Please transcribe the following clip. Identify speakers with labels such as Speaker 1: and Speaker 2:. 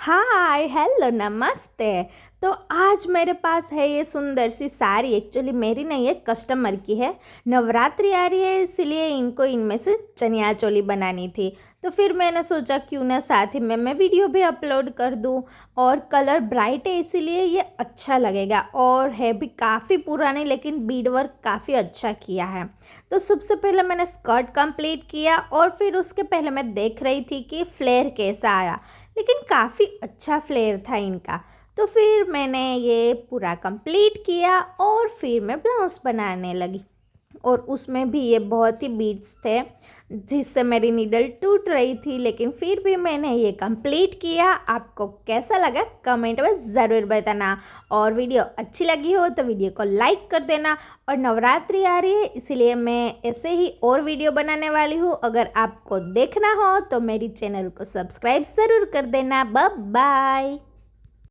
Speaker 1: Hi hello नमस्ते। तो आज मेरे पास है ये सुंदर सी साड़ी। एक्चुअली मेरी नहीं है, कस्टमर की है। नवरात्रि आ रही है इसलिए इनको इनमें से चनिया चोली बनानी थी। तो फिर मैंने सोचा क्यों ना साथ ही में मैं वीडियो भी अपलोड कर दूं। और कलर ब्राइट है इसीलिए ये अच्छा लगेगा। और है भी काफ़ी पुरानी, लेकिन बीड वर्क काफ़ी अच्छा किया है। तो सबसे पहले मैंने स्कर्ट कंप्लीट किया और फिर उसके पहले मैं देख रही थी कि फ्लेयर कैसा आया, लेकिन काफ़ी अच्छा फ्लेयर था इनका। तो फिर मैंने ये पूरा कंप्लीट किया और फिर मैं ब्लाउज़ बनाने लगी। और उसमें भी ये बहुत ही बीट्स थे जिससे मेरी नीडल टूट रही थी, लेकिन फिर भी मैंने ये कंप्लीट किया। आपको कैसा लगा कमेंट में ज़रूर बताना। और वीडियो अच्छी लगी हो तो वीडियो को लाइक कर देना। और नवरात्रि आ रही है इसलिए मैं ऐसे ही और वीडियो बनाने वाली हूँ। अगर आपको देखना हो तो मेरी चैनल को सब्सक्राइब ज़रूर कर देना। Bye bye.